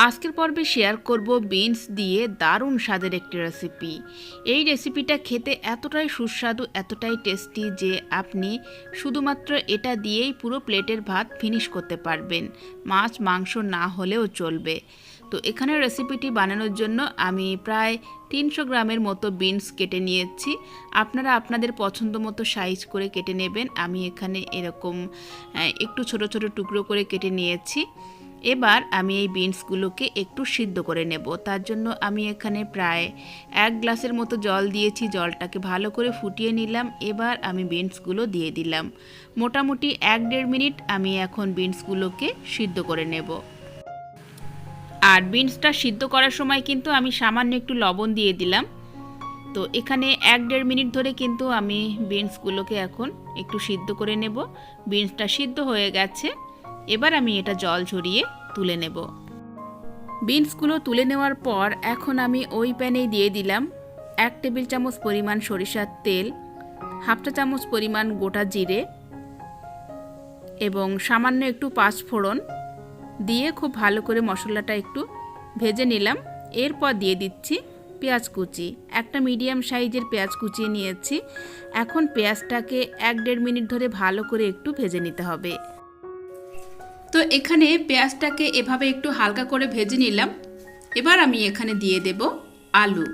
আজকের পর্বে শেয়ার করব বিনস দিয়ে দারুণ স্বাদের একটি রেসিপি। এই রেসিপিটা খেতে এতটাই সুস্বাদু, এতটাই টেস্টি যে আপনি শুধুমাত্র এটা দিয়েই পুরো প্লেটের ভাত ফিনিশ করতে পারবেন। মাছ মাংস না হলেও চলবে। তো এখানে রেসিপিটি বানানোর জন্য আমি প্রায় 300 গ্রামের মতো বিনস কেটে নিয়েছি। আপনারা আপনাদের পছন্দ মতো সাইজ করে কেটে নেবেন। আমি এখানে এরকম একটু ছোট ছোট টুকরো করে কেটে নিয়েছি। এবার আমি এই বিনসগুলোকে একটু সিদ্ধ করে নেব। তার জন্য আমি এখানে প্রায় 1 গ্লাসের মতো জল দিয়েছি। জলটাকে ভালো করে ফুটিয়ে নিলাম। এবার আমি বিনসগুলো দিয়ে দিলাম। মোটামুটি 1-1.5 মিনিট আমি এখন বিনসগুলোকে সিদ্ধ করে নেব। আর বিনসটা সিদ্ধ করার সময় কিন্তু আমি সামান্য একটু লবণ দিয়ে দিলাম। তো এখানে 1-1.5 মিনিট ধরে কিন্তু আমি বিনসগুলোকে এখন একটু সিদ্ধ করে নেব। বিনসটা সিদ্ধ হয়ে গেছে। এবার আমি এটা জল ঝরিয়ে তুলে নেব। বিনসগুলো তুলে নেওয়ার পর এখন আমি ওই প্যানেই দিয়ে দিলাম 1 টেবিল চামচ পরিমাণ সরিষার তেল, 1/2 চা চামচ পরিমাণ গোটা জিরে এবং সামান্য একটু পাঁচফোড়ন দিয়ে খুব ভালো করে মশলাটা একটু ভেজে নিলাম। এরপর দিয়ে দিচ্ছি পেঁয়াজ কুচি। একটা মিডিয়াম সাইজের পেঁয়াজ কুচিয়ে নিয়েছি। এখন পেঁয়াজটাকে 1-1.5 মিনিট ধরে ভালো করে একটু ভেজে নিতে হবে। তো এখানে পেঁয়াজটাকে এভাবে একটু হালকা করে ভেজে নিলাম। এবার আমি এখানে দিয়ে দেব আলু।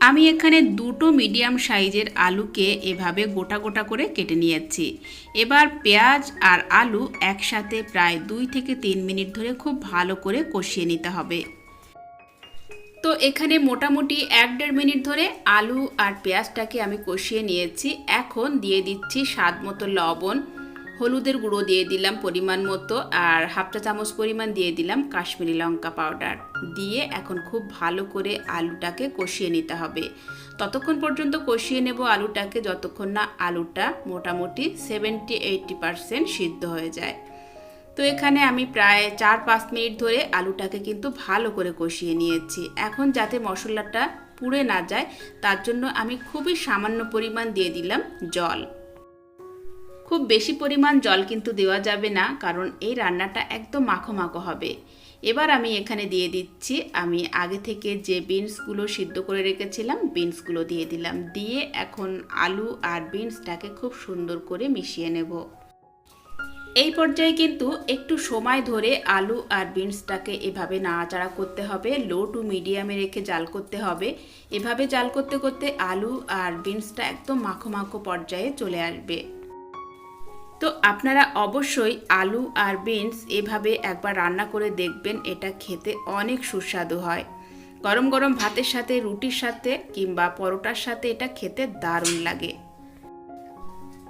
আমি এখানে 2টো মিডিয়াম সাইজের আলুকে এভাবে গোটা গোটা করে কেটে নিয়েছি। এবার পেঁয়াজ আর আলু একসাথে প্রায় 2 থেকে 3 মিনিট ধরে খুব ভালো করে কষিয়ে নিতে হবে। তো এখানে মোটামুটি 1-1.5 মিনিট ধরে আলু আর পেঁয়াজটাকে আমি কষিয়ে নিয়েছি। এখন দিয়ে দিচ্ছি স্বাদ মতো লবণ, হলুদের গুঁড়ো দিয়ে দিলাম পরিমাণ মতো, আর 1/2 চা চামচ পরিমাণ দিয়ে দিলাম কাশ্মীরি লঙ্কা পাউডার। দিয়ে এখন খুব ভালো করে আলুটাকে কষিয়ে নিতে হবে। ততক্ষণ পর্যন্ত কষিয়ে নেব আলুটাকে যতক্ষণ না আলুটা মোটামুটি 70-80% সিদ্ধ হয়ে যায়। তো এখানে আমি প্রায় 4-5 মিনিট ধরে আলুটাকে কিন্তু ভালো করে কষিয়ে নিয়েছি। এখন যাতে মশলাটা পুড়ে না যায় তার জন্য আমি খুবই সামান্য পরিমাণ দিয়ে দিলাম জল। খুব বেশি পরিমাণ জল কিন্তু দেওয়া যাবে না, কারণ এই রান্নাটা একদম মাখো মাখো হবে। এবার আমি এখানে দিয়ে দিচ্ছি আমি আগে থেকে যে বিনসগুলো সিদ্ধ করে রেখেছিলাম, বিনসগুলো দিয়ে দিলাম। দিয়ে এখন আলু আর বিনসটাকে খুব সুন্দর করে মিশিয়ে নেব। এই পর্যায়ে কিন্তু একটু সময় ধরে আলু আর বিনসটাকে এভাবে নাড়াচাড়া করতে হবে। লো টু মিডিয়ামে রেখে জাল করতে হবে। এভাবে জাল করতে করতে আলু আর বিনসটা একদম মাখো মাখো পর্যায়ে চলে আসবে। তো আপনারা অবশ্যই আলু আর বিনস এভাবে একবার রান্না করে দেখবেন। এটা খেতে অনেক সুস্বাদু হয়। গরম গরম ভাতের সাথে, রুটির সাথে কিংবা পরোটার সাথে এটা খেতে দারুণ লাগে।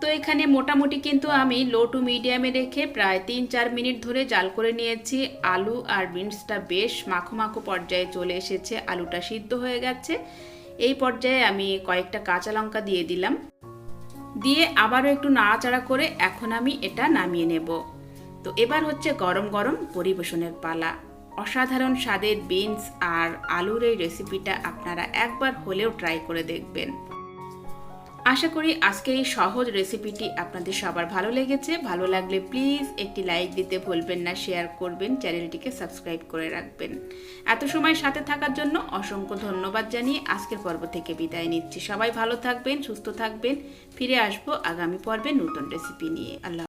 তো এখানে মোটামুটি কিন্তু আমি লো টু মিডিয়ামে রেখে প্রায় 3-4 মিনিট ধরে জাল করে নিয়েছি। আলু আর বিনসটা বেশ মাখো মাখো পর্যায়ে চলে এসেছে। আলুটা সিদ্ধ হয়ে গেছে। এই পর্যায়ে আমি কয়েকটা কাঁচা লঙ্কা দিয়ে দিলাম। দিয়ে আবারও একটু নাড়াচাড়া করে এখন আমি এটা নামিয়ে নেব। তো এবার হচ্ছে গরম গরম পরিবেশনের পালা। অসাধারণ স্বাদের বিনস আর আলুর এই রেসিপিটা আপনারা একবার হলেও ট্রাই করে দেখবেন। আশা করি আজকের এই সহজ রেসিপিটি আপনাদের সবার ভালো লেগেছে। ভালো লাগলে প্লিজ একটি লাইক দিতে ভুলবেন না, শেয়ার করবেন, চ্যানেলটিকে সাবস্ক্রাইব করে রাখবেন। এত সময় সাথে থাকার জন্য অসংখ্য ধন্যবাদ জানিয়ে আজকের পর্ব থেকে বিদায় নিচ্ছি। সবাই ভালো থাকবেন, সুস্থ থাকবেন। ফিরে আসবো আগামী পর্বে নতুন রেসিপি নিয়ে। আল্লাহ।